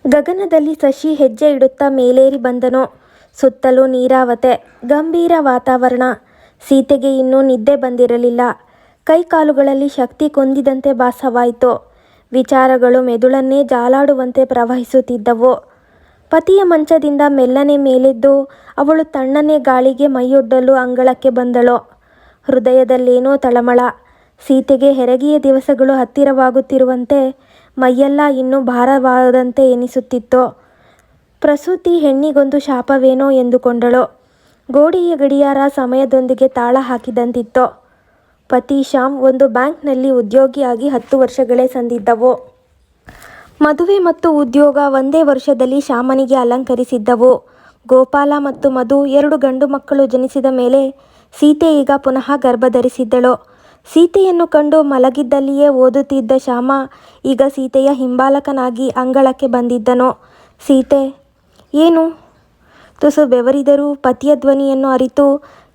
ಗಗನದಲ್ಲಿ ಶಶಿ ಹೆಜ್ಜೆ ಇಡುತ್ತಾ ಮೇಲೇರಿ ಬಂದನು. ಸುತ್ತಲೂ ನೀರಾವತೆ, ಗಂಭೀರ ವಾತಾವರಣ. ಸೀತೆಗೆ ಇನ್ನೂ ನಿದ್ದೆ ಬಂದಿರಲಿಲ್ಲ. ಕೈಕಾಲುಗಳಲ್ಲಿ ಶಕ್ತಿ ಕುಂದಿದಂತೆ ಭಾಸವಾಯಿತು. ವಿಚಾರಗಳು ಮೆದುಳನ್ನೇ ಜಾಲಾಡುವಂತೆ ಪ್ರವಹಿಸುತ್ತಿದ್ದವು. ಪತಿಯ ಮಂಚದಿಂದ ಮೆಲ್ಲನೆ ಮೇಲೆದ್ದು ಅವಳು ತಣ್ಣನೆ ಗಾಳಿಗೆ ಮೈಯೊಡ್ಡಲು ಅಂಗಳಕ್ಕೆ ಬಂದಳು. ಹೃದಯದಲ್ಲೇನೋ ತಳಮಳ. ಸೀತೆಗೆ ಹೆರಿಗೆಯ ದಿವಸಗಳು ಹತ್ತಿರವಾಗುತ್ತಿರುವಂತೆ ಮೈಯೆಲ್ಲ ಇನ್ನೂ ಭಾರವಾದಂತೆ ಎನಿಸುತ್ತಿತ್ತು. ಪ್ರಸೂತಿ ಹೆಣ್ಣಿಗೊಂದು ಶಾಪವೇನೋ ಎಂದುಕೊಂಡಳು. ಗೋಡೆಯ ಗಡಿಯಾರ ಸಮಯದೊಂದಿಗೆ ತಾಳ ಹಾಕಿದಂತಿತ್ತು. ಪತಿ ಶ್ಯಾಮ್ ಒಂದು ಬ್ಯಾಂಕ್ನಲ್ಲಿ ಉದ್ಯೋಗಿಯಾಗಿ 10 ವರ್ಷಗಳೇ ಸಂದಿದ್ದವು. ಮದುವೆ ಮತ್ತು ಉದ್ಯೋಗ ಒಂದೇ ವರ್ಷದಲ್ಲಿ ಶ್ಯಾಮನಿಗೆ ಅಲಂಕರಿಸಿದ್ದವು. ಗೋಪಾಲ ಮತ್ತು ಮಧು 2 ಗಂಡು ಮಕ್ಕಳು ಜನಿಸಿದ ಮೇಲೆ ಸೀತೆ ಈಗ ಪುನಃ ಗರ್ಭಧರಿಸಿದ್ದಳು. ಸೀತೆಯನ್ನು ಕಂಡು ಮಲಗಿದ್ದಲ್ಲಿಯೇ ಓದುತ್ತಿದ್ದ ಶ್ಯಾಮ ಈಗ ಸೀತೆಯ ಹಿಂಬಾಲಕನಾಗಿ ಅಂಗಳಕ್ಕೆ ಬಂದಿದ್ದನು. ಸೀತೆ, ಏನು? ತುಸು ಬೆವರಿದರೂ ಪತಿಯ ಧ್ವನಿಯನ್ನು ಅರಿತು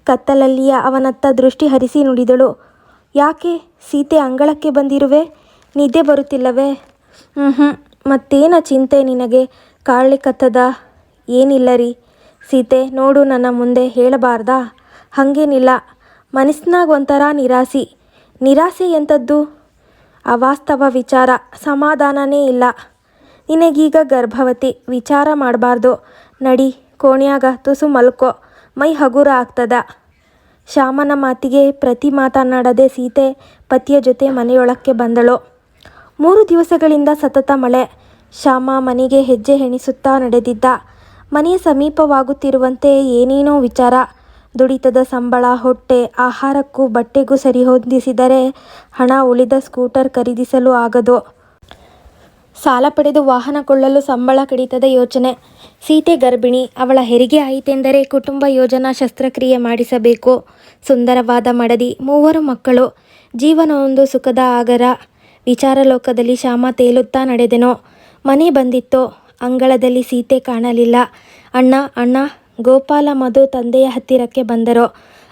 ಕತ್ತಲಲ್ಲಿಯ ಅವನತ್ತ ದೃಷ್ಟಿ ಹರಿಸಿ ನುಡಿದಳು. ಯಾಕೆ ಸೀತೆ ಅಂಗಳಕ್ಕೆ ಬಂದಿರುವೆ? ನಿದ್ದೆ ಬರುತ್ತಿಲ್ಲವೇ? ಮತ್ತೇನ ಚಿಂತೆ ನಿನಗೆ? ಕಾಡ್ಲಿಕ್ಕತ್ತದ? ಏನಿಲ್ಲ ರೀ ಸೀತೆ, ನೋಡು ನನ್ನ ಮುಂದೆ ಹೇಳಬಾರ್ದಾ? ಹಾಗೇನಿಲ್ಲ, ಮನಸ್ನಾಗ ಒಂಥರ ನಿರಾಸೆ ಎಂಥದ್ದು? ಅವಾಸ್ತವ ವಿಚಾರ, ಸಮಾಧಾನನೇ ಇಲ್ಲ. ನಿನಗೀಗ ಗರ್ಭವತಿ, ವಿಚಾರ ಮಾಡಬಾರ್ದು. ನಡಿ ಕೋಣ್ಯಾಗ ತುಸು ಮಲ್ಕೋ, ಮೈ ಹಗುರ ಆಗ್ತದ. ಶ್ಯಾಮನ ಮಾತಿಗೆ ಪ್ರತಿ ಮಾತನಾಡದೆ ಸೀತೆ ಪತಿಯ ಜೊತೆ ಮನೆಯೊಳಕ್ಕೆ ಬಂದಳು. 3 ದಿವಸಗಳಿಂದ ಸತತ ಮಳೆ. ಶ್ಯಾಮ ಮನೆಗೆ ಹೆಜ್ಜೆ ಎಣಿಸುತ್ತಾ ನಡೆದಿದ್ದ. ಮನೆಯ ಸಮೀಪವಾಗುತ್ತಿರುವಂತೆ ಏನೇನೋ ವಿಚಾರ. ದುಡಿತದ ಸಂಬಳ, ಹೊಟ್ಟೆ, ಆಹಾರಕ್ಕೂ ಬಟ್ಟೆಗೂ ಸರಿಹೊಂದಿಸಿದರೆ ಹಣ ಉಳಿದ ಸ್ಕೂಟರ್ ಖರೀದಿಸಲು ಆಗದು. ಸಾಲ ಪಡೆದು ವಾಹನ ಕೊಳ್ಳಲು ಸಂಬಳ ಕಡಿತದ ಯೋಚನೆ. ಸೀತೆ ಗರ್ಭಿಣಿ. ಅವಳ ಹೆರಿಗೆ ಆಯಿತೆಂದರೆ ಕುಟುಂಬ ಯೋಜನಾ ಶಸ್ತ್ರಕ್ರಿಯೆ ಮಾಡಿಸಬೇಕು. ಸುಂದರವಾದ ಮಡದಿ, 3 ಮಕ್ಕಳು. ಜೀವನ ಒಂದು ಸುಖದ ಆಗರ. ವಿಚಾರ ಲೋಕದಲ್ಲಿ ಶ್ಯಾಮ ತೇಲುತ್ತಾ ನಡೆದೆನು. ಮನೆ ಬಂದಿತ್ತು. ಅಂಗಳದಲ್ಲಿ ಸೀತೆ ಕಾಣಲಿಲ್ಲ. ಅಣ್ಣ ಗೋಪಾಲ, ಮಧು ತಂದೆಯ ಹತ್ತಿರಕ್ಕೆ ಬಂದರು.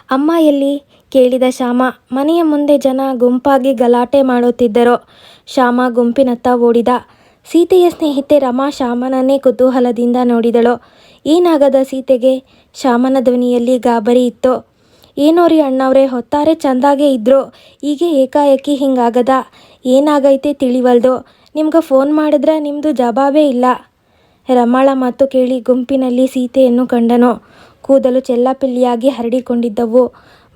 ಅಮ್ಮ ಎಲ್ಲಿ? ಕೇಳಿದ ಶ್ಯಾಮ. ಮನೆಯ ಮುಂದೆ ಜನ ಗುಂಪಾಗಿ ಗಲಾಟೆ ಮಾಡುತ್ತಿದ್ದರು. ಶ್ಯಾಮ ಗುಂಪಿನತ್ತ ಓಡಿದ. ಸೀತೆಯ ಸ್ನೇಹಿತೆ ರಮಾ ಶ್ಯಾಮನನ್ನೇ ಕುತೂಹಲದಿಂದ ನೋಡಿದಳು. ಏನಾಗದ ಸೀತೆಗೆ? ಶ್ಯಾಮನ ಧ್ವನಿಯಲ್ಲಿ ಗಾಬರಿ ಇತ್ತು. ಏನೋ ರೀ ಅಣ್ಣವ್ರೆ, ಹೊತ್ತಾರೆ ಚಂದಾಗೆ ಇದ್ರು, ಈಗ ಏಕಾಏಕಿ ಹಿಂಗಾಗದ? ಏನಾಗೈತೆ ತಿಳಿವಲ್ದು. ನಿಮ್ಗೆ ಫೋನ್ ಮಾಡಿದ್ರೆ ನಿಮ್ಮದು ಜವಾಬೇ ಇಲ್ಲ. ರಮಾಳ ಮಾತು ಕೇಳಿ ಗುಂಪಿನಲ್ಲಿ ಸೀತೆಯನ್ನು ಕಂಡನು. ಕೂದಲು ಚೆಲ್ಲಾಪಿಲ್ಲಿಯಾಗಿ ಹರಡಿಕೊಂಡಿದ್ದವು.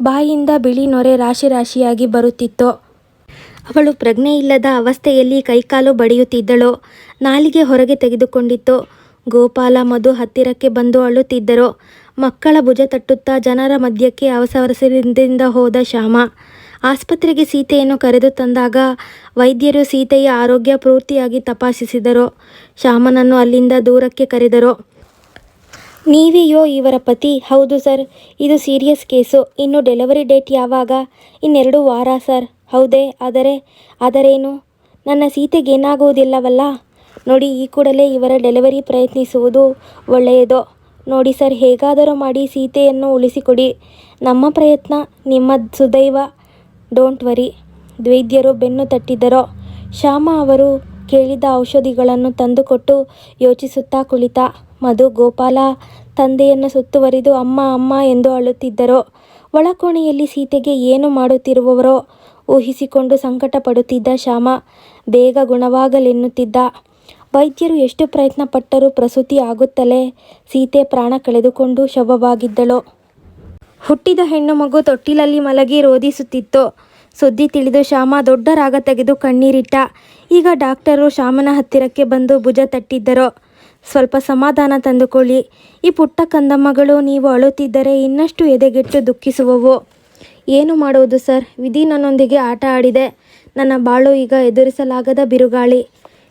ಬಾಯಿಂದ ಬಿಳಿ ನೊರೆ ರಾಶಿ ರಾಶಿಯಾಗಿ ಬರುತ್ತಿತ್ತು. ಅವಳು ಪ್ರಜ್ಞೆಯಿಲ್ಲದ ಅವಸ್ಥೆಯಲ್ಲಿ ಕೈಕಾಲು ಬಡಿಯುತ್ತಿದ್ದಳು. ನಾಲಿಗೆ ಹೊರಗೆ ತೆಗೆದುಕೊಂಡಿತ್ತು. ಗೋಪಾಲ, ಮಧು ಹತ್ತಿರಕ್ಕೆ ಬಂದು ಅಳುತ್ತಿದ್ದರು. ಮಕ್ಕಳ ಭುಜ ತಟ್ಟುತ್ತಾ ಜನರ ಮಧ್ಯಕ್ಕೆ ಅವಸರದಿಂದ ಹೋದ ಶ್ಯಾಮ. ಆಸ್ಪತ್ರೆಗೆ ಸೀತೆಯನ್ನು ಕರೆದು ತಂದಾಗ ವೈದ್ಯರು ಸೀತೆಯ ಆರೋಗ್ಯ ಪೂರ್ತಿಯಾಗಿ ತಪಾಸಿಸಿದರು. ಶ್ಯಾಮನನ್ನು ಅಲ್ಲಿಂದ ದೂರಕ್ಕೆ ಕರೆದರು. ನೀವೆಯೋ ಇವರ ಪತಿ? ಹೌದು ಸರ್, ಇದು ಸೀರಿಯಸ್ ಕೇಸು. ಇನ್ನು ಡೆಲಿವರಿ ಡೇಟ್ ಯಾವಾಗ? ಇನ್ನು2 ವಾರ ಸರ್. ಹೌದೇ? ಆದರೇನು? ನನ್ನ ಸೀತೆಗೇನಾಗುವುದಿಲ್ಲವಲ್ಲ? ನೋಡಿ, ಈ ಕೂಡಲೇ ಇವರ ಡೆಲಿವರಿ ಪ್ರಯತ್ನಿಸುವುದು ಒಳ್ಳೆಯದು. ನೋಡಿ ಸರ್, ಹೇಗಾದರೂ ಮಾಡಿ ಸೀತೆಯನ್ನು ಉಳಿಸಿಕೊಡಿ. ನಮ್ಮ ಪ್ರಯತ್ನ ನಿಮ್ಮ ಸುದೈವ. Don't worry. ವೈದ್ಯರು ಬೆನ್ನು ತಟ್ಟಿದರು. ಶ್ಯಾಮ ಅವರು ಕೇಳಿದ ಔಷಧಿಗಳನ್ನು ತಂದುಕೊಟ್ಟು ಯೋಚಿಸುತ್ತಾ ಕುಳಿತ. ಮಧು, ಗೋಪಾಲ ತಂದೆಯನ್ನು ಸುತ್ತುವರಿದು ಅಮ್ಮ ಎಂದು ಅಳುತ್ತಿದ್ದರು. ಒಳಕೋಣೆಯಲ್ಲಿ ಸೀತೆಗೆ ಏನು ಮಾಡುತ್ತಿರುವವರೋ ಊಹಿಸಿಕೊಂಡು ಸಂಕಟ ಪಡುತ್ತಿದ್ದ ಶ್ಯಾಮ ಬೇಗ ಗುಣವಾಗಲೆನ್ನುತ್ತಿದ್ದ. ವೈದ್ಯರು ಎಷ್ಟು ಪ್ರಯತ್ನ ಪಟ್ಟರೂ ಪ್ರಸೂತಿ ಆಗುತ್ತಲೇ ಸೀತೆ ಪ್ರಾಣ ಕಳೆದುಕೊಂಡು ಶವವಾಗಿದ್ದಳು. ಹುಟ್ಟಿದ ಹೆಣ್ಣು ಮಗು ತೊಟ್ಟಿಲಲ್ಲಿ ಮಲಗಿ ರೋದಿಸುತ್ತಿತ್ತು. ಸುದ್ದಿ ತಿಳಿದು ಶ್ಯಾಮ ದೊಡ್ಡ ರಾಗ ತೆಗೆದು ಕಣ್ಣೀರಿಟ್ಟ. ಈಗ ಡಾಕ್ಟರು ಶ್ಯಾಮನ ಹತ್ತಿರಕ್ಕೆ ಬಂದು ಭುಜ ತಟ್ಟಿದ್ದರು. ಸ್ವಲ್ಪ ಸಮಾಧಾನ ತಂದುಕೊಳ್ಳಿ. ಈ ಪುಟ್ಟ ಕಂದಮ್ಮಗಳು ನೀವು ಅಳುತ್ತಿದ್ದರೆ ಇನ್ನಷ್ಟು ಎದೆಗೆಟ್ಟು ದುಃಖಿಸುವವು. ಏನು ಮಾಡುವುದು ಸರ್, ವಿಧಿ ನನ್ನೊಂದಿಗೆ ಆಟ ಆಡಿದೆ. ನನ್ನ ಬಾಳು ಈಗ ಎದುರಿಸಲಾಗದ ಬಿರುಗಾಳಿ.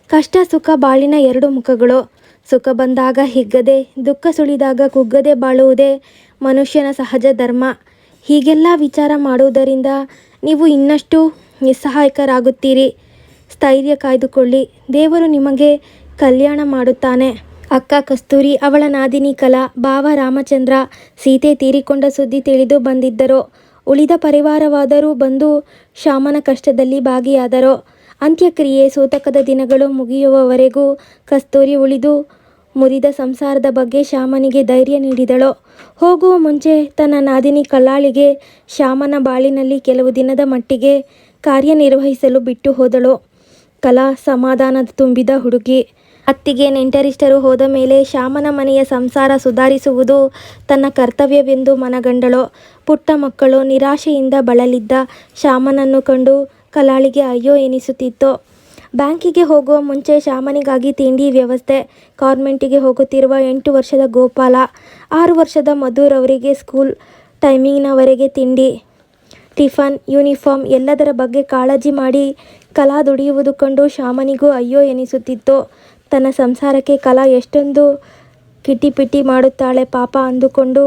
ಕಷ್ಟ ಸುಖ ಬಾಳಿನ 2 ಮುಖಗಳು. ಸುಖ ಬಂದಾಗ ಹಿಗ್ಗದೆ, ದುಃಖ ಸುಳಿದಾಗ ಕುಗ್ಗದೆ ಬಾಳುವುದೇ ಮನುಷ್ಯನ ಸಹಜ ಧರ್ಮ. ಹೀಗೆಲ್ಲ ವಿಚಾರ ಮಾಡುವುದರಿಂದ ನೀವು ಇನ್ನಷ್ಟು ನಿಸ್ಸಹಾಯಕರಾಗುತ್ತೀರಿ. ಸ್ಥೈರ್ಯ ಕಾಯ್ದುಕೊಳ್ಳಿ. ದೇವರು ನಿಮಗೆ ಕಲ್ಯಾಣ ಮಾಡುತ್ತಾನೆ. ಅಕ್ಕ ಕಸ್ತೂರಿ, ಅವಳ ನಾದಿನಿ ಕಲಾ, ಭಾವ ರಾಮಚಂದ್ರ ಸೀತೆ ತೀರಿಕೊಂಡ ಸುದ್ದಿ ತಿಳಿದು ಬಂದಿದ್ದರು. ಉಳಿದ ಪರಿವಾರವಾದರೂ ಬಂದು ಶ್ಯಾಮನ ಕಷ್ಟದಲ್ಲಿ ಭಾಗಿಯಾದರು. ಅಂತ್ಯಕ್ರಿಯೆ ಸೂತಕದ ದಿನಗಳು ಮುಗಿಯುವವರೆಗೂ ಕಸ್ತೂರಿ ಉಳಿದು ಮುರಿದ ಸಂಸಾರದ ಬಗ್ಗೆ ಶ್ಯಾಮನಿಗೆ ಧೈರ್ಯ ನೀಡಿದಳು. ಹೋಗುವ ಮುಂಚೆ ತನ್ನ ನಾದಿನಿ ಕಲ್ಲಾಳಿಗೆ ಶ್ಯಾಮನ ಬಾಳಿನಲ್ಲಿ ಕೆಲವು ದಿನದ ಮಟ್ಟಿಗೆ ಕಾರ್ಯನಿರ್ವಹಿಸಲು ಬಿಟ್ಟು ಹೋದಳು. ಕಲಾ ಸಮಾಧಾನದ ತುಂಬಿದ ಹುಡುಗಿ. ಅತ್ತಿಗೆ ನೆಂಟರಿಷ್ಟರು ಹೋದ ಮೇಲೆ ಶ್ಯಾಮನ ಮನೆಯ ಸಂಸಾರ ಸುಧಾರಿಸುವುದು ತನ್ನ ಕರ್ತವ್ಯವೆಂದು ಮನಗಂಡಳು. ಪುಟ್ಟ ಮಕ್ಕಳು ನಿರಾಶೆಯಿಂದ ಬಳಲಿದ್ದ ಶ್ಯಾಮನನ್ನು ಕಂಡು ಕಲಾಳಿಗೆ ಅಯ್ಯೋ ಎನಿಸುತ್ತಿತ್ತು. ಬ್ಯಾಂಕಿಗೆ ಹೋಗುವ ಮುಂಚೆ ಶ್ಯಾಮನಿಗಾಗಿ ತಿಂಡಿ ವ್ಯವಸ್ಥೆ, ಕಾನ್ವೆಂಟಿಗೆ ಹೋಗುತ್ತಿರುವ 8 ವರ್ಷದ ಗೋಪಾಲ, 6 ವರ್ಷದ ಮಧುರವರಿಗೆ ಸ್ಕೂಲ್ ಟೈಮಿಂಗ್ನವರೆಗೆ ತಿಂಡಿ, ಟಿಫನ್, ಯೂನಿಫಾರ್ಮ್ ಎಲ್ಲದರ ಬಗ್ಗೆ ಕಾಳಜಿ ಮಾಡಿ ಕಲಾ ದುಡಿಯುವುದು ಕಂಡು ಶ್ಯಾಮನಿಗೂ ಅಯ್ಯೋ ಎನಿಸುತ್ತಿತ್ತು. ತನ್ನ ಸಂಸಾರಕ್ಕೆ ಕಲಾ ಎಷ್ಟೊಂದು ಕಿಟಿಪಿಟಿ ಮಾಡುತ್ತಾಳೆ ಪಾಪ ಅಂದುಕೊಂಡು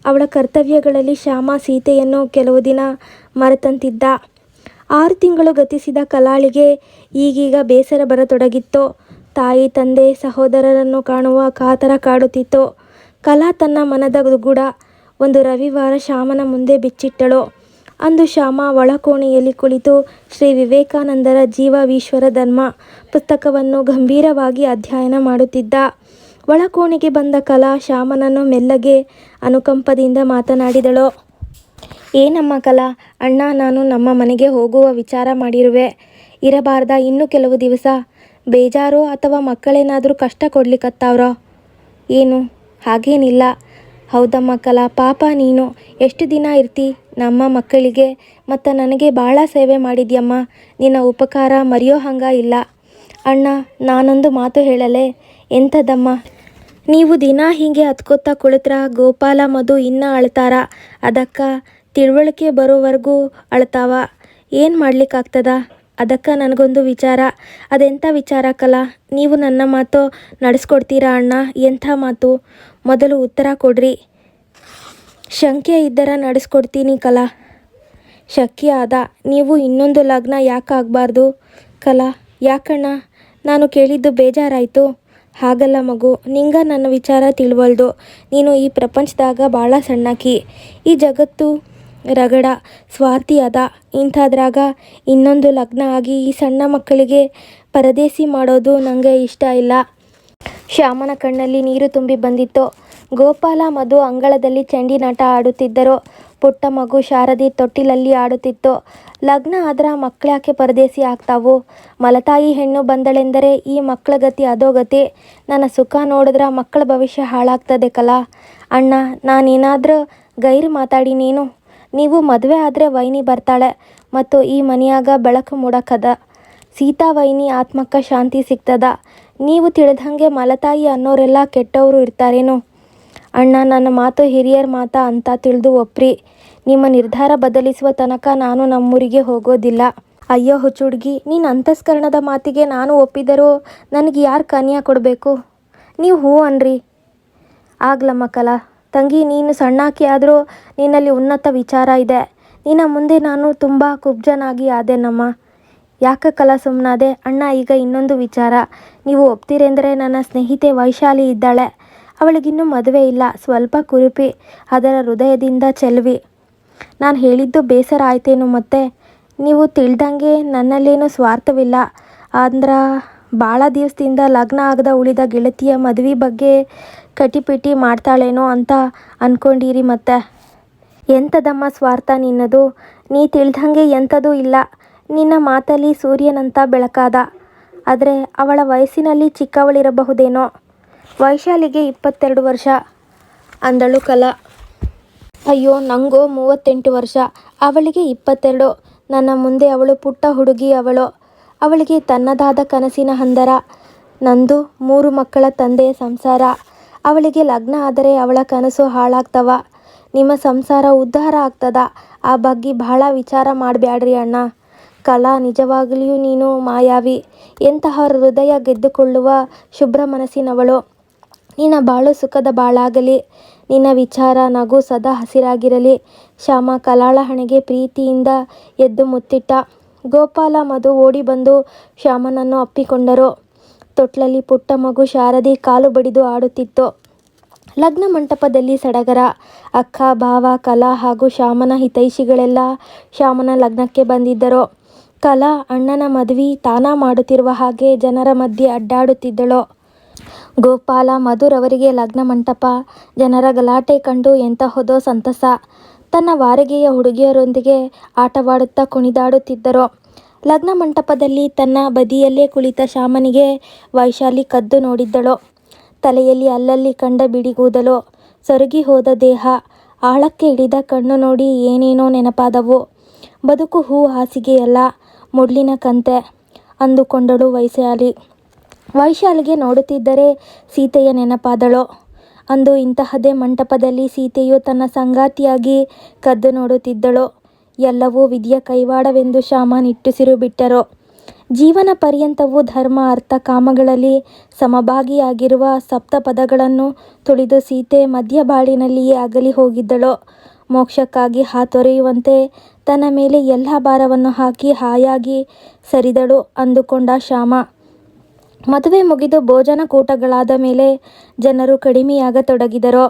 ಅವಳ ಕರ್ತವ್ಯಗಳಲ್ಲಿ ಶ್ಯಾಮ ಸೀತೆಯನ್ನು ಕೆಲವು ದಿನ ಮರೆತಂತಿದ್ದ. 6 ತಿಂಗಳು ಗತಿಸಿದ ಕಲಾಳಿಗೆ ಈಗೀಗ ಬೇಸರ ಬರತೊಡಗಿತ್ತು. ತಾಯಿ ತಂದೆ ಸಹೋದರರನ್ನು ಕಾಣುವ ಕಾತರ ಕಾಡುತ್ತಿತ್ತು. ಕಲಾ ತನ್ನ ಮನದ ದುಗುಡ ಒಂದು ರವಿವಾರ ಶ್ಯಾಮನ ಮುಂದೆ ಬಿಚ್ಚಿಟ್ಟಳು. ಅಂದು ಶ್ಯಾಮ ಒಳಕೋಣೆಯಲ್ಲಿ ಕುಳಿತು ಶ್ರೀ ವಿವೇಕಾನಂದರ ಜೀವವೀಶ್ವರ ಧರ್ಮ ಪುಸ್ತಕವನ್ನು ಗಂಭೀರವಾಗಿ ಅಧ್ಯಯನ ಮಾಡುತ್ತಿದ್ದ. ಒಳಕೋಣೆಗೆ ಬಂದ ಕಲಾ ಶ್ಯಾಮನನ್ನು ಮೆಲ್ಲಗೆ ಅನುಕಂಪದಿಂದ ಮಾತನಾಡಿದಳು. ಏನಮ್ಮ ಕಲಾ, ಅಣ್ಣ ನಾನು ನಮ್ಮ ಮನೆಗೆ ಹೋಗುವ ವಿಚಾರ ಮಾಡಿರುವೆ. ಇರಬಾರ್ದ ಇನ್ನೂ ಕೆಲವು ದಿವಸ? ಬೇಜಾರೋ ಅಥವಾ ಮಕ್ಕಳೇನಾದರೂ ಕಷ್ಟ ಕೊಡ್ಲಿಕ್ಕತ್ತಾವ್ರೋ? ಏನು ಹಾಗೇನಿಲ್ಲ. ಹೌದಮ್ಮ ಕಲಾ, ಪಾಪ ನೀನು ಎಷ್ಟು ದಿನ ಇರ್ತಿ ನಮ್ಮ ಮಕ್ಕಳಿಗೆ ಮತ್ತು ನನಗೆ ಭಾಳ ಸೇವೆ ಮಾಡಿದ್ಯಮ್ಮ. ನಿನ್ನ ಉಪಕಾರ ಮರೆಯೋ ಹಂಗ ಇಲ್ಲ. ಅಣ್ಣ ನಾನೊಂದು ಮಾತು ಹೇಳಲೆ? ಎಂಥದಮ್ಮ? ನೀವು ದಿನ ಹೀಗೆ ಹತ್ಕೋತಾ ಕುಳಿತ್ರ ಗೋಪಾಲ ಮಧು ಇನ್ನ ಅಳ್ತಾರ. ಅದಕ್ಕ ತಿಳುವಳಿಕೆ ಬರೋವರೆಗೂ ಅಳ್ತಾವ. ಏನು ಮಾಡ್ಲಿಕ್ಕಾಗ್ತದ? ಅದಕ್ಕ ನನಗೊಂದು ವಿಚಾರ. ಅದೆಂಥ ವಿಚಾರ ಕಲಾ? ನೀವು ನನ್ನ ಮಾತು ನಡೆಸ್ಕೊಡ್ತೀರಾ ಅಣ್ಣ? ಎಂಥ ಮಾತು? ಮೊದಲು ಉತ್ತರ ಕೊಡ್ರಿ. ಶಂಕೆ ಇದ್ದರ ನಡೆಸ್ಕೊಡ್ತೀನಿ ಕಲಾ. ಶಕ್ಯ ಅದ. ನೀವು ಇನ್ನೊಂದು ಲಗ್ನ ಯಾಕಾಗಬಾರ್ದು ಕಲಾ? ಯಾಕಣ್ಣ? ನಾನು ಕೇಳಿದ್ದು ಬೇಜಾರಾಯಿತು? ಹಾಗಲ್ಲ ಮಗು, ನಿಂಗ ನನ್ನ ವಿಚಾರ ತಿಳುವಲ್ದು. ನೀನು ಈ ಪ್ರಪಂಚದಾಗ ಭಾಳ ಸಣ್ಣಕಿ. ಈ ಜಗತ್ತು ರಗಡ ಸ್ವಾರ್ಥಿ ಅದ. ಇಂಥದ್ರಾಗ ಇನ್ನೊಂದು ಲಗ್ನ ಆಗಿ ಈ ಸಣ್ಣ ಮಕ್ಕಳಿಗೆ ಪರದೇಸಿ ಮಾಡೋದು ನನಗೆ ಇಷ್ಟ ಇಲ್ಲ. ಶ್ಯಾಮನ ಕಣ್ಣಲ್ಲಿ ನೀರು ತುಂಬಿ ಬಂದಿತ್ತು. ಗೋಪಾಲ ಮಧು ಅಂಗಳದಲ್ಲಿ ಚೆಂಡಿನಾಟ ಆಡುತ್ತಿದ್ದರು. ಪುಟ್ಟ ಮಗು ಶಾರದಿ ತೊಟ್ಟಿಲಲ್ಲಿ ಆಡುತ್ತಿತ್ತು. ಲಗ್ನ ಆದ್ರ ಮಕ್ಕಳ್ಯಾಕೆ ಪರದೇಸಿ ಆಗ್ತಾವು? ಮಲತಾಯಿ ಹೆಣ್ಣು ಬಂದಳೆಂದರೆ ಈ ಮಕ್ಕಳ ಗತಿ ಅಧೋಗತಿ. ನನ್ನ ಸುಖ ನೋಡಿದ್ರ ಮಕ್ಕಳ ಭವಿಷ್ಯ ಹಾಳಾಗ್ತದೆ ಕಲಾ. ಅಣ್ಣ ನಾನೇನಾದ್ರೂ ಗೈರು ಮಾತಾಡಿನೇನು? ನೀವು ಮದುವೆ ಆದರೆ ವೈನಿ ಬರ್ತಾಳೆ ಮತ್ತು ಈ ಮನೆಯಾಗ ಬೆಳಕು ಮೂಡಕದ. ಸೀತಾ ವೈನಿ ಆತ್ಮಕ್ಕ ಶಾಂತಿ ಸಿಗ್ತದ. ನೀವು ತಿಳಿದಂಗೆ ಮಲತಾಯಿ ಅನ್ನೋರೆಲ್ಲ ಕೆಟ್ಟವರು ಇರ್ತಾರೇನು? ಅಣ್ಣ ನನ್ನ ಮಾತು ಹಿರಿಯರ ಮಾತ ಅಂತ ತಿಳಿದು ಒಪ್ರಿ. ನಿಮ್ಮ ನಿರ್ಧಾರ ಬದಲಿಸುವ ತನಕ ನಾನು ನಮ್ಮೂರಿಗೆ ಹೋಗೋದಿಲ್ಲ. ಅಯ್ಯೋ ಹುಚ್ಚುಡ್ಗಿ, ನೀನು ಅಂತಸ್ಕರಣದ ಮಾತಿಗೆ ನಾನು ಒಪ್ಪಿದರೂ ನನಗೆ ಯಾರು ಕನ್ಯಾ ಕೊಡಬೇಕು? ನೀವು ಹೂ ಅನ್ರಿ. ಆಗ್ಲಮ್ಮ ಕಲಾ. ತಂಗಿ ನೀನು ಸಣ್ಣಾಕಿ ಆದರೂ ನಿನ್ನಲ್ಲಿ ಉನ್ನತ ವಿಚಾರ ಇದೆ. ನಿನ್ನ ಮುಂದೆ ನಾನು ತುಂಬ ಕುಬ್ಜನಾಗಿ ಆದೆನಮ್ಮ. ಯಾಕ ಕಲಾ ಸುಮ್ಮನಾದೆ? ಅಣ್ಣ ಈಗ ಇನ್ನೊಂದು ವಿಚಾರ. ನೀವು ಒಪ್ತೀರೆಂದರೆ ನನ್ನ ಸ್ನೇಹಿತೆ ವೈಶಾಲಿ ಇದ್ದಾಳೆ. ಅವಳಿಗಿನ್ನೂ ಮದುವೆ ಇಲ್ಲ. ಸ್ವಲ್ಪ ಕುರುಪಿ, ಅದರ ಹೃದಯದಿಂದ ಚೆಲುವಿ. ನಾನು ಹೇಳಿದ್ದು ಬೇಸರ ಆಯ್ತೇನು ಮತ್ತೆ? ನೀವು ತಿಳ್ದಂಗೆ ನನ್ನಲ್ಲೇನೂ ಸ್ವಾರ್ಥವಿಲ್ಲ. ಅಂದ್ರ ಭಾಳ ದಿವಸದಿಂದ ಲಗ್ನ ಆಗದ ಉಳಿದ ಗೆಳತಿಯ ಮದುವೆ ಬಗ್ಗೆ ಕಟಿಪಿಟಿ ಮಾಡ್ತಾಳೇನೋ ಅಂತ ಅಂದ್ಕೊಂಡಿರಿ ಮತ್ತೆ? ಎಂಥದಮ್ಮ ಸ್ವಾರ್ಥ ನಿನ್ನದು? ನೀ ತಿಳ್ದಂಗೆ ಎಂಥದೂ ಇಲ್ಲ. ನಿನ್ನ ಮಾತಲ್ಲಿ ಸೂರ್ಯನಂತ ಬೆಳಕಾದ. ಆದರೆ ಅವಳ ವಯಸ್ಸಿನಲ್ಲಿ ಚಿಕ್ಕವಳಿರಬಹುದೇನೋ. ವೈಶಾಲಿಗೆ 22 ವರ್ಷ ಅಂದಳು ಕಲಾ. ಅಯ್ಯೋ ನಂಗೋ 38 ವರ್ಷ. ಅವಳಿಗೆ 22. ನನ್ನ ಮುಂದೆ ಅವಳು ಪುಟ್ಟ ಹುಡುಗಿ. ಅವಳಿಗೆ ತನ್ನದಾದ ಕನಸಿನ ಹಂದರ. ನಂದು 3 ಮಕ್ಕಳ ತಂದೆಯ ಸಂಸಾರ. ಅವಳಿಗೆ ಲಗ್ನ ಆದರೆ ಅವಳ ಕನಸು ಹಾಳಾಗ್ತವ. ನಿಮ್ಮ ಸಂಸಾರ ಉದ್ಧಾರ ಆಗ್ತದ. ಆ ಬಗ್ಗೆ ಭಾಳ ವಿಚಾರ ಮಾಡಬ್ಯಾಡ್ರಿ ಅಣ್ಣ. ಕಲಾ ನಿಜವಾಗಲಿಯೂ ನೀನು ಮಾಯಾವಿ. ಎಂತಹವರ ಹೃದಯ ಗೆದ್ದುಕೊಳ್ಳುವ ಶುಭ್ರ ಮನಸ್ಸಿನವಳು. ನಿನ್ನ ಬಾಳು ಸುಖದ ಬಾಳಾಗಲಿ. ನಿನ್ನ ವಿಚಾರ ನಗು ಸದಾ ಹಸಿರಾಗಿರಲಿ. ಶ್ಯಾಮ ಕಲಾಳ ಹಣೆಗೆ ಪ್ರೀತಿಯಿಂದ ಎದ್ದು ಮುತ್ತಿಟ್ಟ. ಗೋಪಾಲ ಮಧು ಓಡಿ ಬಂದು ಶ್ಯಾಮನನ್ನು ಅಪ್ಪಿಕೊಂಡರು. ತೊಟ್ಲಲ್ಲಿ ಪುಟ್ಟ ಮಗು ಶಾರದಿ ಕಾಲು ಬಡಿದು ಆಡುತ್ತಿತ್ತು. ಲಗ್ನ ಮಂಟಪದಲ್ಲಿ ಸಡಗರ. ಅಕ್ಕ, ಭಾವ, ಕಲಾ ಹಾಗೂ ಶ್ಯಾಮನ ಹಿತೈಷಿಗಳೆಲ್ಲ ಶ್ಯಾಮನ ಲಗ್ನಕ್ಕೆ ಬಂದಿದ್ದರು. ಕಲಾ ಅಣ್ಣನ ಮದುವೆ ತಾನ ಮಾಡುತ್ತಿರುವ ಹಾಗೆ ಜನರ ಮಧ್ಯೆ ಅಡ್ಡಾಡುತ್ತಿದ್ದಳು. ಗೋಪಾಲ ಮಧುರವರಿಗೆ ಲಗ್ನ ಮಂಟಪ, ಜನರ ಗಲಾಟೆ ಕಂಡು ಎಂತಹುದೋ ಸಂತಸ. ತನ್ನ ವಾರಗೆಯ ಹುಡುಗಿಯರೊಂದಿಗೆ ಆಟವಾಡುತ್ತಾ ಕುಣಿದಾಡುತ್ತಿದ್ದರು. ಲಗ್ನ ಮಂಟಪದಲ್ಲಿ ತನ್ನ ಬದಿಯಲ್ಲೇ ಕುಳಿತ ಶ್ಯಾಮನಿಗೆ ವೈಶಾಲಿ ಕದ್ದು ನೋಡಿದ್ದಳು. ತಲೆಯಲ್ಲಿ ಅಲ್ಲಲ್ಲಿ ಕಂಡ ಬಿಡಿಗೂದಲು, ಸೊರಗಿ ಹೋದ ದೇಹ, ಆಳಕ್ಕೆ ಇಳಿದ ಕಣ್ಣು ನೋಡಿ ಏನೇನೋ ನೆನಪಾದವು. ಬದುಕು ಹೂ ಹಾಸಿಗೆಯಲ್ಲ, ಮುಳ್ಳಿನ ಕಂತೆ ಅಂದುಕೊಂಡಳು ವೈಶಾಲಿ. ವೈಶಾಲಿಗೆ ನೋಡುತ್ತಿದ್ದರೆ ಸೀತೆಯ ನೆನಪಾದಳು. ಅಂದು ಇಂತಹದೇ ಮಂಟಪದಲ್ಲಿ ಸೀತೆಯು ತನ್ನ ಸಂಗಾತಿಯಾಗಿ ಕದ್ದು ನೋಡುತ್ತಿದ್ದಳು. ಎಲ್ಲವೂ ವಿಧಿಯ ಕೈವಾಡವೆಂದು ಶ್ಯಾಮ ನಿಟ್ಟುಸಿರು ಬಿಟ್ಟರು. ಜೀವನ ಪರ್ಯಂತವೂ ಧರ್ಮ ಅರ್ಥ ಕಾಮಗಳಲ್ಲಿ ಸಮಭಾಗಿಯಾಗಿರುವ ಸಪ್ತಪದಗಳನ್ನು ತುಳಿದು ಸೀತೆ ಮಧ್ಯಬಾಳಿನಲ್ಲಿಯೇ ಅಗಲಿ ಹೋಗಿದ್ದಳು. ಮೋಕ್ಷಕ್ಕಾಗಿ ಹಾತೊರೆಯುವಂತೆ ತನ್ನ ಮೇಲೆ ಎಲ್ಲ ಭಾರವನ್ನು ಹಾಕಿ ಹಾಯಾಗಿ ಸರಿದಳು ಅಂದುಕೊಂಡ ಶ್ಯಾಮ. ಮದುವೆ ಮುಗಿದು ಭೋಜನ ಕೂಟಗಳಾದ ಮೇಲೆ ಜನರು ಕಡಿಮೆಯಾಗತೊಡಗಿದರು.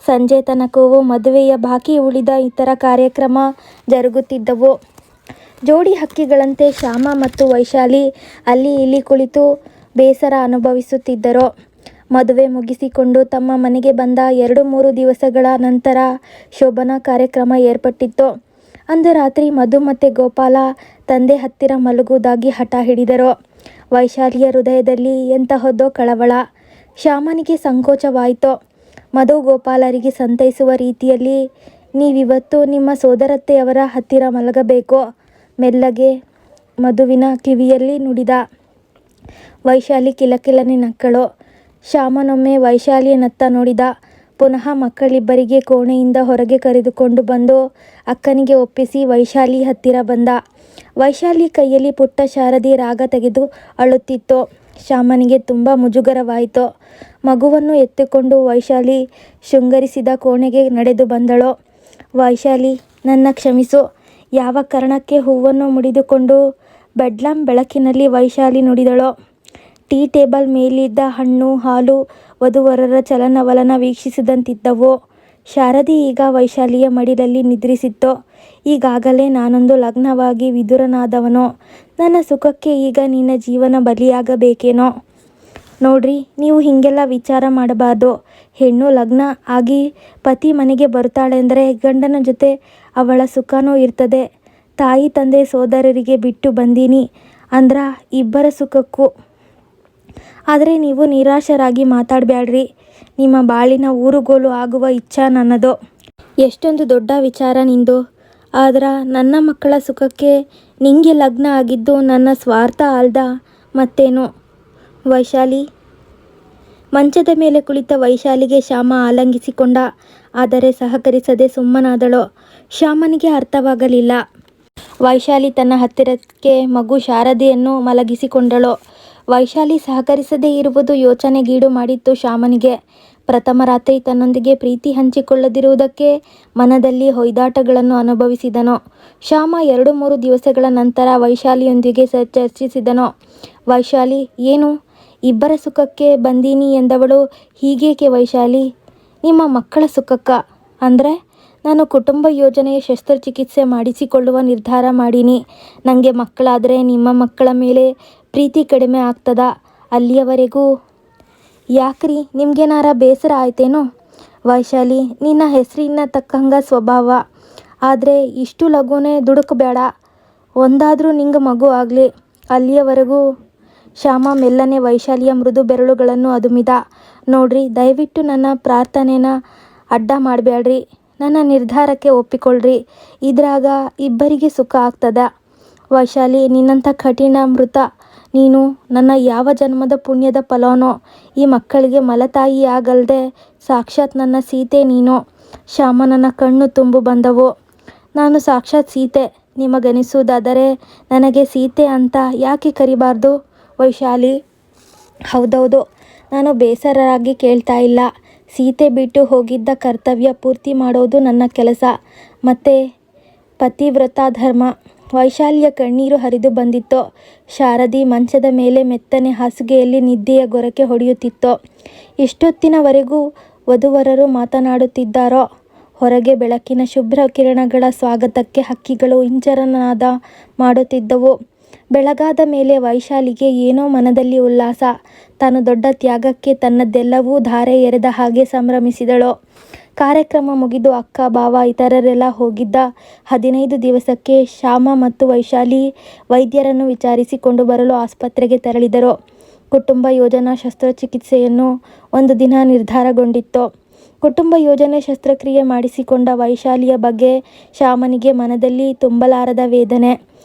ಸಂಜೆ ತನಕವೂ ಮದುವೆಯ ಬಾಕಿ ಉಳಿದ ಇತರ ಕಾರ್ಯಕ್ರಮ ಜರುಗುತ್ತಿದ್ದವು. ಜೋಡಿ ಹಕ್ಕಿಗಳಂತೆ ಶ್ಯಾಮ ಮತ್ತು ವೈಶಾಲಿ ಅಲ್ಲಿ ಇಲ್ಲಿ ಕುಳಿತು ಬೇಸರ ಅನುಭವಿಸುತ್ತಿದ್ದರು. ಮದುವೆ ಮುಗಿಸಿಕೊಂಡು ತಮ್ಮ ಮನೆಗೆ ಬಂದ 2-3 ದಿವಸಗಳ ನಂತರ ಶೋಭನ ಕಾರ್ಯಕ್ರಮ ಏರ್ಪಟ್ಟಿತ್ತು. ಅಂದು ರಾತ್ರಿ ಮಧು ಮತ್ತು ಗೋಪಾಲ ತಂದೆ ಹತ್ತಿರ ಮಲಗುವುದಾಗಿ ಹಠ ಹಿಡಿದರು. ವೈಶಾಲಿಯ ಹೃದಯದಲ್ಲಿ ಎಂತಹದೋ ಕಳವಳ. ಶ್ಯಾಮನಿಗೆ ಸಂಕೋಚವಾಯಿತು. ಮಧು ಗೋಪಾಲರಿಗೆ ಸಂತೈಸುವ ರೀತಿಯಲ್ಲಿ, ನೀವಿವತ್ತು ನಿಮ್ಮ ಸೋದರತ್ತೆಯವರ ಹತ್ತಿರ ಮಲಗಬೇಕು, ಮೆಲ್ಲಗೆ ಮಧುವಿನ ಕಿವಿಯಲ್ಲಿ ನುಡಿದ. ವೈಶಾಲಿ ಕಿಲಕಿಲನೆ ನಕ್ಕಳು. ಶ್ಯಾಮನೊಮ್ಮೆ ವೈಶಾಲಿಯನತ್ತ ನೋಡಿದ. ಪುನಃ ಮಕ್ಕಳಿಬ್ಬರಿಗೆ ಕೋಣೆಯಿಂದ ಹೊರಗೆ ಕರೆದುಕೊಂಡು ಬಂದು ಅಕ್ಕನಿಗೆ ಒಪ್ಪಿಸಿ ವೈಶಾಲಿ ಹತ್ತಿರ ಬಂದ. ವೈಶಾಲಿ ಕೈಯಲ್ಲಿ ಪುಟ್ಟ ಶಾರದಿ ರಾಗ ತೆಗೆದು ಅಳುತ್ತಿತ್ತು. ಶ್ಯಾಮನಿಗೆ ತುಂಬ ಮುಜುಗರವಾಯಿತು. ಮಗುವನ್ನು ಎತ್ತಿಕೊಂಡು ವೈಶಾಲಿ ಶೃಂಗರಿಸಿದ ಕೋಣೆಗೆ ನಡೆದು ಬಂದಳು. ವೈಶಾಲಿ, ನನ್ನ ಕ್ಷಮಿಸು. ಯಾವ ಕಾರಣಕ್ಕೆ ಹೂವನ್ನು ಮುಡಿದುಕೊಂಡು ಬೆಡ್ಲಾಂ ಬೆಳಕಿನಲ್ಲಿ ವೈಶಾಲಿ ನುಡಿದಳು. ಟೀ ಟೇಬಲ್ ಮೇಲಿದ್ದ ಹಣ್ಣು ಹಾಲು ವಧುವರರ ಚಲನವಲನ ವೀಕ್ಷಿಸಿದಂತಿದ್ದವು. ಶಾರದಿ ಈಗ ವೈಶಾಲಿಯ ಮಡಿಲಲ್ಲಿ ನಿದ್ರಿಸಿತ್ತು. ಈಗಾಗಲೇ ನಾನೊಂದು ಲಗ್ನವಾಗಿ ವಿಧುರನಾದವನು. ನನ್ನ ಸುಖಕ್ಕೆ ಈಗ ನಿನ್ನ ಜೀವನ ಬಲಿಯಾಗಬೇಕೇನೋ? ನೋಡ್ರಿ, ನೀವು ಹೀಗೆಲ್ಲ ವಿಚಾರ ಮಾಡಬಾರ್ದು. ಹೆಣ್ಣು ಲಗ್ನ ಆಗಿ ಪತಿ ಮನೆಗೆ ಬರ್ತಾಳೆಂದರೆ ಗಂಡನ ಜೊತೆ ಅವಳ ಸುಖನೂ ಇರ್ತದೆ. ತಾಯಿ ತಂದೆ ಸೋದರರಿಗೆ ಬಿಟ್ಟು ಬಂದೀನಿ ಅಂದ್ರ ಇಬ್ಬರ ಸುಖಕ್ಕೂ. ಆದರೆ ನೀವು ನಿರಾಶರಾಗಿ ಮಾತಾಡಬ್ಯಾಡ್ರಿ. ನಿಮ್ಮ ಬಾಳಿನ ಊರುಗೋಲು ಆಗುವ ಇಚ್ಛಾ ನನ್ನದು. ಎಷ್ಟೊಂದು ದೊಡ್ಡ ವಿಚಾರ ನಿಂದು. ಆದ್ರ ನನ್ನ ಮಕ್ಕಳ ಸುಖಕ್ಕೆ ನಿಂಗೆ ಲಗ್ನ ಆಗಿದ್ದು ನನ್ನ ಸ್ವಾರ್ಥ ಅಲ್ದ ಮತ್ತೇನು? ವೈಶಾಲಿ. ಮಂಚದ ಮೇಲೆ ಕುಳಿತ ವೈಶಾಲಿಗೆ ಶ್ಯಾಮ ಆಲಂಗಿಸಿಕೊಂಡ. ಆದರೆ ಸಹಕರಿಸದೆ ಸುಮ್ಮನಾದಳು. ಶ್ಯಾಮನಿಗೆ ಅರ್ಥವಾಗಲಿಲ್ಲ. ವೈಶಾಲಿ ತನ್ನ ಹತ್ತಿರಕ್ಕೆ ಮಗು ಶಾರದೆಯನ್ನು ಮಲಗಿಸಿಕೊಂಡಳು. ವೈಶಾಲಿ ಸಹಕರಿಸದೇ ಇರುವುದು ಯೋಚನೆಗೀಡು ಮಾಡಿತ್ತು ಶ್ಯಾಮನಿಗೆ. ಪ್ರಥಮ ರಾತ್ರಿ ತನ್ನೊಂದಿಗೆ ಪ್ರೀತಿ ಹಂಚಿಕೊಳ್ಳದಿರುವುದಕ್ಕೆ ಮನದಲ್ಲಿ ಹೊಯ್ದಾಟಗಳನ್ನು ಅನುಭವಿಸಿದನು. ಶ್ಯಾಮ 2-3 ದಿವಸಗಳ ನಂತರ ವೈಶಾಲಿಯೊಂದಿಗೆ ಚರ್ಚಿಸಿದನು. ವೈಶಾಲಿ, ಏನು ಇಬ್ಬರ ಸುಖಕ್ಕೆ ಬಂದೀನಿ ಎಂದವಳು ಹೀಗೇಕೆ ವೈಶಾಲಿ? ನಿಮ್ಮ ಮಕ್ಕಳ ಸುಖಕ್ಕ? ಅಂದರೆ ನಾನು ಕುಟುಂಬ ಯೋಜನೆಯ ಶಸ್ತ್ರಚಿಕಿತ್ಸೆ ಮಾಡಿಸಿಕೊಳ್ಳುವ ನಿರ್ಧಾರ ಮಾಡೀನಿ. ನನಗೆ ಮಕ್ಕಳಾದರೆ ನಿಮ್ಮ ಮಕ್ಕಳ ಮೇಲೆ ಪ್ರೀತಿ ಕಡಿಮೆ ಆಗ್ತದ. ಅಲ್ಲಿಯವರೆಗೂ ಯಾಕ್ರಿ, ನಿಮ್ಗೇನಾರ ಬೇಸರ ಆಯ್ತೇನೋ? ವೈಶಾಲಿ, ನಿನ್ನ ಹೆಸರಿನ ತಕ್ಕಂಗ ಸ್ವಭಾವ. ಆದರೆ ಇಷ್ಟು ಲಘುನೇ ದುಡುಕಬೇಡ. ಒಂದಾದರೂ ನಿಂಗೆ ಮಗು ಆಗಲಿ. ಅಲ್ಲಿಯವರೆಗೂ. ಶ್ಯಾಮ ಮೆಲ್ಲನೆ ವೈಶಾಲಿಯ ಮೃದು ಬೆರಳುಗಳನ್ನು ಅದುಮಿದ. ನೋಡ್ರಿ, ದಯವಿಟ್ಟು ನನ್ನ ಪ್ರಾರ್ಥನೆನ ಅಡ್ಡ ಮಾಡಬೇಡ್ರಿ. ನನ್ನ ನಿರ್ಧಾರಕ್ಕೆ ಒಪ್ಪಿಕೊಳ್ಳ್ರಿ. ಇದ್ರಾಗ ಇಬ್ಬರಿಗೆ ಸುಖ ಆಗ್ತದ. ವೈಶಾಲಿ, ನಿನ್ನಂಥ ಕಠಿಣ ಮೃತ ನೀನು ನನ್ನ ಯಾವ ಜನ್ಮದ ಪುಣ್ಯದ ಫಲನೋ? ಈ ಮಕ್ಕಳಿಗೆ ಮಲತಾಯಿಯಾಗಲ್ದೆ ಸಾಕ್ಷಾತ್ ನನ್ನ ಸೀತೆ ನೀನು. ಶ್ಯಾಮನನ ಕಣ್ಣು ತುಂಬು ಬಂದವು. ನಾನು ಸಾಕ್ಷಾತ್ ಸೀತೆ ನಿಮಗನಿಸುವುದಾದರೆ ನನಗೆ ಸೀತೆ ಅಂತ ಯಾಕೆ ಕರಿಬಾರ್ದು ವೈಶಾಲಿ? ಹೌದೌದು, ನಾನು ಬೇಸರರಾಗಿ ಕೇಳ್ತಾ ಇಲ್ಲ. ಸೀತೆ ಬಿಟ್ಟು ಹೋಗಿದ್ದ ಕರ್ತವ್ಯ ಪೂರ್ತಿ ಮಾಡೋದು ನನ್ನ ಕೆಲಸ. ಮತ್ತೆ ಪತಿವ್ರತಾ ಧರ್ಮ. ವೈಶಾಲಿಯ ಕಣ್ಣೀರು ಹರಿದು ಬಂದಿತ್ತು. ಶಾರದಿ ಮಂಚದ ಮೇಲೆ ಮೆತ್ತನೆ ಹಾಸಿಗೆಯಲ್ಲಿ ನಿದ್ದೆಯ ಗೊರಕೆ ಹೊಡೆಯುತ್ತಿತ್ತು. ಇಷ್ಟೊತ್ತಿನವರೆಗೂ ವಧುವರರು ಮಾತನಾಡುತ್ತಿದ್ದಾರೋ? ಹೊರಗೆ ಬೆಳಕಿನ ಶುಭ್ರ ಕಿರಣಗಳ ಸ್ವಾಗತಕ್ಕೆ ಹಕ್ಕಿಗಳು ಇಂಚರನಾದ ಮಾಡುತ್ತಿದ್ದವು. ಬೆಳಗಾದ ಮೇಲೆ ವೈಶಾಲಿಗೆ ಏನೋ ಮನದಲ್ಲಿ ಉಲ್ಲಾಸ. ತಾನು ದೊಡ್ಡ ತ್ಯಾಗಕ್ಕೆ ತನ್ನದೆಲ್ಲವೂ ಧಾರೆ ಎರೆದ ಹಾಗೆ ಸಂಭ್ರಮಿಸಿದಳು. ಕಾರ್ಯಕ್ರಮ ಮುಗಿದು ಅಕ್ಕ, ಭಾವ, ಇತರರೆಲ್ಲ ಹೋಗಿದ್ದ 15 ದಿವಸಕ್ಕೆ ಶ್ಯಾಮ ಮತ್ತು ವೈಶಾಲಿ ವೈದ್ಯರನ್ನು ವಿಚಾರಿಸಿಕೊಂಡು ಬರಲು ಆಸ್ಪತ್ರೆಗೆ ತೆರಳಿದರು. ಕುಟುಂಬ ಯೋಜನಾ ಶಸ್ತ್ರಚಿಕಿತ್ಸೆಯನ್ನು ಒಂದು ದಿನ ನಿರ್ಧಾರಗೊಂಡಿತ್ತು. ಕುಟುಂಬ ಯೋಜನೆ ಶಸ್ತ್ರಕ್ರಿಯೆ ಮಾಡಿಸಿಕೊಂಡ ವೈಶಾಲಿಯ ಬಗ್ಗೆ ಶ್ಯಾಮನಿಗೆ ಮನದಲ್ಲಿ ತುಂಬಲಾರದ ವೇದನೆ.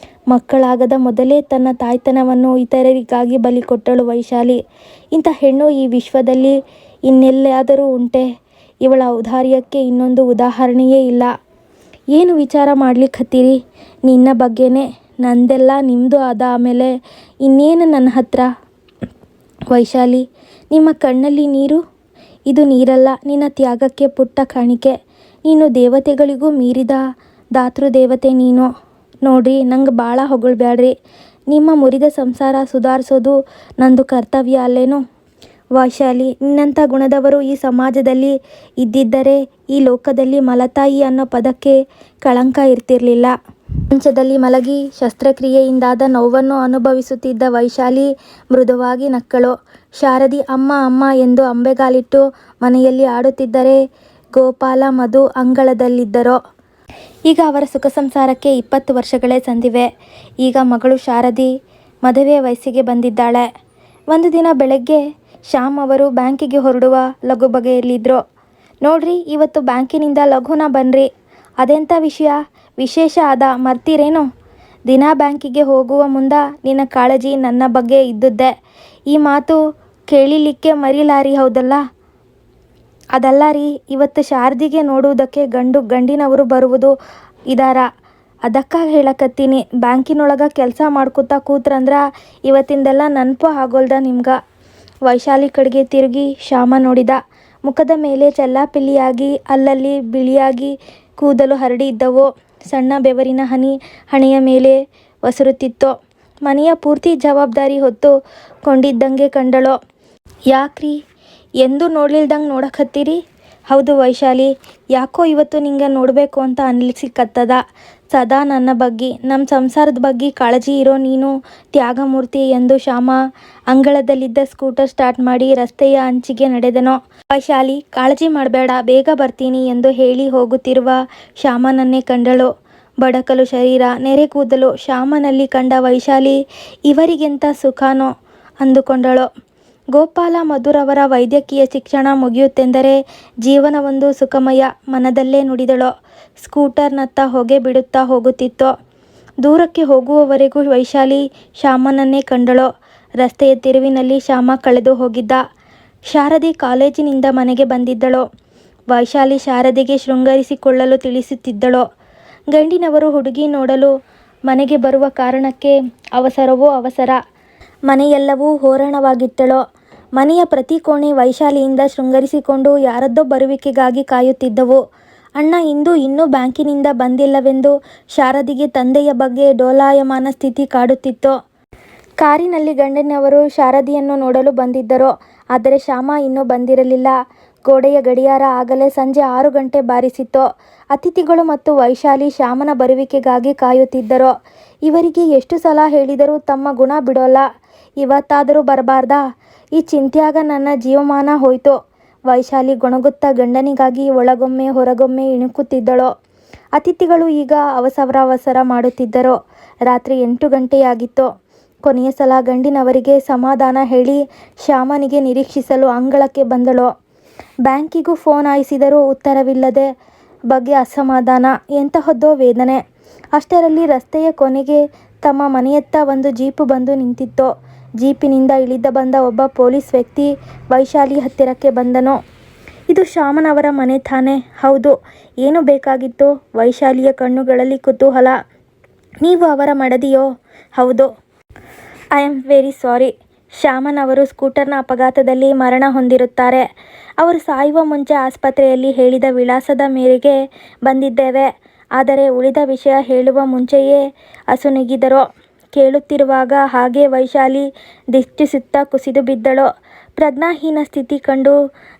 ಮಕ್ಕಳಾಗದ ಮೊದಲೇ ತನ್ನ ತಾಯ್ತನವನ್ನು ಇತರರಿಗಾಗಿ ಬಲಿಕೊಟ್ಟಳು ವೈಶಾಲಿ. ಇಂಥ ಹೆಣ್ಣು ಈ ವಿಶ್ವದಲ್ಲಿ ಇನ್ನೆಲ್ಲಾದರೂ ಉಂಟೆ? ಇವಳ ಔದಾರ್ಯಕ್ಕೆ ಇನ್ನೊಂದು ಉದಾಹರಣೆಯೇ ಇಲ್ಲ. ಏನು ವಿಚಾರ ಮಾಡ್ಲಿಕ್ಕತ್ತೀರಿ? ನಿನ್ನ ಬಗ್ಗೆನೇ. ನಂದೆಲ್ಲ ನಿಮ್ಮದು ಆದ ಆಮೇಲೆ ಇನ್ನೇನು ನನ್ನ ಹತ್ರ? ವೈಶಾಲಿ, ನಿಮ್ಮ ಕಣ್ಣಲ್ಲಿ ನೀರು? ಇದು ನೀರಲ್ಲ, ನಿನ್ನ ತ್ಯಾಗಕ್ಕೆ ಪುಟ್ಟ ಕಾಣಿಕೆ. ನೀನು ದೇವತೆಗಳಿಗೂ ಮೀರಿದ ದಾತೃದೇವತೆ ನೀನು. ನೋಡ್ರಿ, ನಂಗೆ ಭಾಳ ಹೊಗಳ್ಬ್ಯಾಡ್ರಿ. ನಿಮ್ಮ ಮುರಿದ ಸಂಸಾರ ಸುಧಾರಿಸೋದು ನಂದು ಕರ್ತವ್ಯ ಅಲ್ಲೇನು? ವೈಶಾಲಿ, ನಿನ್ನಂಥ ಗುಣದವರು ಈ ಸಮಾಜದಲ್ಲಿ ಇದ್ದಿದ್ದರೆ ಈ ಲೋಕದಲ್ಲಿ ಮಲತಾಯಿ ಅನ್ನೋ ಪದಕ್ಕೆ ಕಳಂಕ ಇರ್ತಿರ್ಲಿಲ್ಲ. ಮಂಚದಲ್ಲಿ ಮಲಗಿ ಶಸ್ತ್ರಕ್ರಿಯೆಯಿಂದಾದ ನೋವನ್ನು ಅನುಭವಿಸುತ್ತಿದ್ದ ವೈಶಾಲಿ ಮೃದುವಾಗಿ ನಕ್ಕಳು. ಶಾರದಿ ಅಮ್ಮ ಅಮ್ಮ ಎಂದು ಅಂಬೆಗಾಲಿಟ್ಟು ಮನೆಯಲ್ಲಿ ಆಡುತ್ತಿದ್ದರೆ ಗೋಪಾಲ, ಮಧು ಅಂಗಳದಲ್ಲಿದ್ದರು. ಈಗ ಅವರ ಸುಖ ಸಂಸಾರಕ್ಕೆ 20 ವರ್ಷಗಳೇ ಸಂದಿವೆ. ಈಗ ಮಗಳು ಶಾರದಿ ಮದುವೆ ವಯಸ್ಸಿಗೆ ಬಂದಿದ್ದಾಳೆ. ಒಂದು ದಿನ ಬೆಳಗ್ಗೆ ಶ್ಯಾಮ್ ಅವರು ಬ್ಯಾಂಕಿಗೆ ಹೊರಡುವ ಲಘು ಬಗೆಯಲ್ಲಿದ್ದರು. ನೋಡ್ರಿ, ಇವತ್ತು ಬ್ಯಾಂಕಿನಿಂದ ಲಘುನ ಬನ್ರಿ. ಅದೆಂಥ ವಿಷಯ? ವಿಶೇಷ ಅದ ಮರ್ತೀರೇನು? ದಿನ ಬ್ಯಾಂಕಿಗೆ ಹೋಗುವ ಮುಂದ ನಿನ್ನ ಕಾಳಜಿ ನನ್ನ ಬಗ್ಗೆ ಇದ್ದುದ್ದೆ. ಈ ಮಾತು ಕೇಳಿಲಿಕ್ಕೆ ಮರಿಲಾರಿ, ಹೌದಲ್ಲ? ಅದಲ್ಲ ರೀ, ಇವತ್ತು ಶಾರದಿಗೆ ನೋಡುವುದಕ್ಕೆ ಗಂಡಿನವರು ಬರುವುದು ಇದಾರ. ಅದಕ್ಕಾಗಿ ಹೇಳಕತ್ತೀನಿ. ಬ್ಯಾಂಕಿನೊಳಗೆ ಕೆಲಸ ಮಾಡ್ಕೊತಾ ಕೂತ್ರಂದ್ರ ಇವತ್ತಿಂದೆಲ್ಲ ನೆನಪು ಆಗೋಲ್ದ ನಿಮ್ಗೆ. ವೈಶಾಲಿ ಕಡೆಗೆ ತಿರುಗಿ ಶ್ಯಾಮ ನೋಡಿದ. ಮುಖದ ಮೇಲೆ ಚೆಲ್ಲಾಪಿಲ್ಲಿಯಾಗಿ ಅಲ್ಲಲ್ಲಿ ಬಿಳಿಯಾಗಿ ಕೂದಲು ಹರಡಿ ಇದ್ದವು. ಸಣ್ಣ ಬೆವರಿನ ಹನಿ ಹಣೆಯ ಮೇಲೆ ಒಸರುತ್ತಿತ್ತು. ಮನೆಯ ಪೂರ್ತಿ ಜವಾಬ್ದಾರಿ ಹೊತ್ತು ಕೊಂಡಿದ್ದಂಗೆ ಕಂಡಳು. ಯಾಕ್ರಿ, ಎಂದೂ ನೋಡ್ಲಿಲ್ದಂಗೆ ನೋಡಕತ್ತೀರಿ? ಹೌದು ವೈಶಾಲಿ, ಯಾಕೋ ಇವತ್ತು ನಿಂಗೆ ನೋಡಬೇಕು ಅಂತ ಅನಿಸಿಕತ್ತದ. ಸದಾ ನನ್ನ ಬಗ್ಗೆ, ನಮ್ಮ ಸಂಸಾರದ ಬಗ್ಗೆ ಕಾಳಜಿ ಇರೋ ನೀನು ತ್ಯಾಗಮೂರ್ತಿ ಎಂದು ಶ್ಯಾಮ ಅಂಗಳದಲ್ಲಿದ್ದ ಸ್ಕೂಟರ್ ಸ್ಟಾರ್ಟ್ ಮಾಡಿ ರಸ್ತೆಯ ಅಂಚಿಗೆ ನಡೆದನು. ವೈಶಾಲಿ, ಕಾಳಜಿ ಮಾಡಬೇಡ, ಬೇಗ ಬರ್ತೀನಿ ಎಂದು ಹೇಳಿ ಹೋಗುತ್ತಿರುವ ಶ್ಯಾಮನನ್ನೇ ಕಂಡಳು. ಬಡಕಲು ಶರೀರ, ನೆರೆ ಕೂದಲು ಶ್ಯಾಮನಲ್ಲಿ ಕಂಡ ವೈಶಾಲಿ ಇವರಿಗೆಂಥ ಸುಖನೋ ಅಂದುಕೊಂಡಳು. ಗೋಪಾಲ, ಮಧುರವರ ವೈದ್ಯಕೀಯ ಶಿಕ್ಷಣ ಮುಗಿಯುತ್ತೆಂದರೆ ಜೀವನವೊಂದು ಸುಖಮಯ ಮನದಲ್ಲೇ ನುಡಿದಳು. ಸ್ಕೂಟರ್ನತ್ತ ಹೊಗೆ ಬಿಡುತ್ತಾ ಹೋಗುತ್ತಿತ್ತು. ದೂರಕ್ಕೆ ಹೋಗುವವರೆಗೂ ವೈಶಾಲಿ ಶ್ಯಾಮನನ್ನೇ ಕಂಡಳು. ರಸ್ತೆಯ ತಿರುವಿನಲ್ಲಿ ಶ್ಯಾಮ ಕಳೆದು ಹೋಗಿದ್ದ. ಶಾರದಿ ಕಾಲೇಜಿನಿಂದ ಮನೆಗೆ ಬಂದಿದ್ದಳು. ವೈಶಾಲಿ ಶಾರದಿಗೆ ಶೃಂಗರಿಸಿಕೊಳ್ಳಲು ತಿಳಿಸುತ್ತಿದ್ದಳು. ಗಂಡಿನವರು ಹುಡುಗಿ ನೋಡಲು ಮನೆಗೆ ಬರುವ ಕಾರಣಕ್ಕೆ ಅವಸರವೋ ಅವಸರ. ಮನೆಯೆಲ್ಲವೂ ಹೋರಣವಾಗಿಟ್ಟಳು. ಮನೆಯ ಪ್ರತಿ ಕೋಣೆ ವೈಶಾಲಿಯಿಂದ ಶೃಂಗರಿಸಿಕೊಂಡು ಯಾರದ್ದೋ ಬರುವಿಕೆಗಾಗಿ ಕಾಯುತ್ತಿದ್ದವು. ಅಣ್ಣ ಇಂದು ಇನ್ನೂ ಬ್ಯಾಂಕಿನಿಂದ ಬಂದಿಲ್ಲವೆಂದು ಶಾರದಿಗೆ ತಂದೆಯ ಬಗ್ಗೆ ಡೋಲಾಯಮಾನ ಸ್ಥಿತಿ ಕಾಡುತ್ತಿತ್ತು. ಕಾರಿನಲ್ಲಿ ಗಂಡನವರು ಶಾರದಿಯನ್ನು ನೋಡಲು ಬಂದಿದ್ದರು. ಆದರೆ ಶ್ಯಾಮ ಇನ್ನೂ ಬಂದಿರಲಿಲ್ಲ. ಗೋಡೆಯ ಗಡಿಯಾರ ಆಗಲೇ ಸಂಜೆ 6 ಗಂಟೆ ಬಾರಿಸಿತ್ತು. ಅತಿಥಿಗಳು ಮತ್ತು ವೈಶಾಲಿ ಶ್ಯಾಮನ ಬರುವಿಕೆಗಾಗಿ ಕಾಯುತ್ತಿದ್ದರು. ಇವರಿಗೆ ಎಷ್ಟು ಸಲ ಹೇಳಿದರೂ ತಮ್ಮ ಗುಣ ಬಿಡೋಲ್ಲ. ಇವತ್ತಾದರೂ ಬರಬಾರ್ದಾ? ಈ ಚಿಂತ್ಯಾಗ ನನ್ನ ಜೀವಮಾನ ಹೋಯ್ತು. ವೈಶಾಲಿ ಗೊಣಗುತ್ತಾ ಗಂಡನಿಗಾಗಿ ಒಳಗೊಮ್ಮೆ ಹೊರಗೊಮ್ಮೆ ಇಣುಕುತ್ತಿದ್ದಳು. ಅತಿಥಿಗಳು ಈಗ ಅವಸರ ಮಾಡುತ್ತಿದ್ದರು. ರಾತ್ರಿ 8 ಗಂಟೆಯಾಗಿತ್ತು. ಕೊನೆಯ ಸಲ ಗಂಡಿನವರಿಗೆ ಸಮಾಧಾನ ಹೇಳಿ ಶ್ಯಾಮನಿಗೆ ನಿರೀಕ್ಷಿಸಲು ಅಂಗಳಕ್ಕೆ ಬಂದಳು. ಬ್ಯಾಂಕಿಗೂ ಫೋನ್ ಹಾಯಿಸಿದರೂ ಉತ್ತರವಿಲ್ಲದೆ ಬಗ್ಗೆ ಅಸಮಾಧಾನ, ಎಂತಹದ್ದೋ ವೇದನೆ. ಅಷ್ಟರಲ್ಲಿ ರಸ್ತೆಯ ಕೊನೆಗೆ ತಮ್ಮ ಮನೆಯತ್ತ ಒಂದು ಜೀಪು ಬಂದು ನಿಂತಿತ್ತು. ಜೀಪಿನಿಂದ ಇಳಿದ ಬಂದ ಒಬ್ಬ ಪೊಲೀಸ್ ವ್ಯಕ್ತಿ ವೈಶಾಲಿ ಹತ್ತಿರಕ್ಕೆ ಬಂದನು. ಇದು ಶ್ಯಾಮನವರ ಮನೆ ತಾನೇ? ಹೌದು. ಏನು ಬೇಕಾಗಿತ್ತು? ವೈಶಾಲಿಯ ಕಣ್ಣುಗಳಲ್ಲಿ ಕುತೂಹಲ. ನೀವು ಅವರ ಮಡದಿಯೋ? ಹೌದು. I am very sorry. ಶ್ಯಾಮನವರು ಸ್ಕೂಟರ್ನ ಅಪಘಾತದಲ್ಲಿ ಮರಣ ಹೊಂದಿರುತ್ತಾರೆ. ಅವರು ಸಾಯುವ ಮುಂಚೆ ಆಸ್ಪತ್ರೆಯಲ್ಲಿ ಹೇಳಿದ ವಿಳಾಸದ ಮೇರೆಗೆ ಬಂದಿದ್ದೇವೆ. ಆದರೆ ಉಳಿದ ವಿಷಯ ಹೇಳುವ ಮುಂಚೆಯೇ ಅಸುನೀಗಿದರು. ಕೇಳುತ್ತಿರುವಾಗ ಹಾಗೆ ವೈಶಾಲಿ ದಿಟ್ಟಿಸುತ್ತಾ ಕುಸಿದು ಬಿದ್ದಳು. ಪ್ರಜ್ಞಾಹೀನ ಸ್ಥಿತಿ ಕಂಡು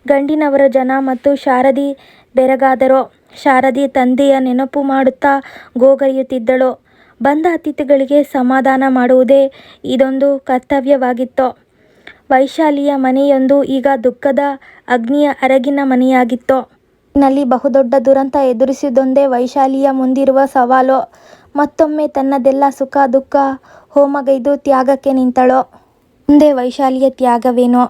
ಗಂಡಿನವರ ಜನ ಮತ್ತು ಶಾರದಿ ಬೆರಗಾದರು. ಶಾರದಿ ತಂದೆಯ ನೆನಪು ಮಾಡುತ್ತಾ ಗೋಗರೆಯುತ್ತಿದ್ದಳು. ಬಂದ ಅತಿಥಿಗಳಿಗೆ ಸಮಾಧಾನ ಮಾಡುವುದೇ ಇದೊಂದು ಕರ್ತವ್ಯವಾಗಿತ್ತು. ವೈಶಾಲಿಯ ಮನೆಯೊಂದು ಈಗ ದುಃಖದ ಅಗ್ನಿಯ ಅರಗಿನ ಮನೆಯಾಗಿತ್ತು. ನಲ್ಲಿ ಬಹುದೊಡ್ಡ ದುರಂತ ಎದುರಿಸುವುದೊಂದೇ ವೈಶಾಲಿಯ ಮುಂದಿರುವ ಸವಾಲು. ಮತ್ತೊಮ್ಮೆ ತನ್ನದೆಲ್ಲ ಸುಖ ದುಃಖ ಹೋಮಗೈದು ತ್ಯಾಗಕ್ಕೆ ನಿಂತಳು. ಮುಂದೆ ವೈಶಾಲಿಯ ತ್ಯಾಗವೇನು,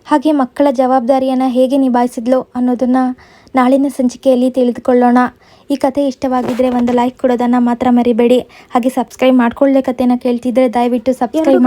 ಹಾಗೆ ಮಕ್ಕಳ ಜವಾಬ್ದಾರಿಯನ್ನು ಹೇಗೆ ನಿಭಾಯಿಸಿದ್ಲು ಅನ್ನೋದನ್ನು ನಾಳಿನ ಸಂಚಿಕೆಯಲ್ಲಿ ತಿಳಿದುಕೊಳ್ಳೋಣ. ಈ ಕಥೆ ಇಷ್ಟವಾಗಿದ್ದರೆ ಒಂದು ಲೈಕ್ ಕೊಡೋದನ್ನು ಮಾತ್ರ ಮರಿಬೇಡಿ. ಹಾಗೆ ಸಬ್ಸ್ಕ್ರೈಬ್ ಮಾಡ್ಕೊಳ್ಳೆ. ಕಥೆನ ಕೇಳ್ತಿದ್ರೆ ದಯವಿಟ್ಟು ಸಬ್ಸ್ಕ್ರೈಬ್ ಮಾಡಿ.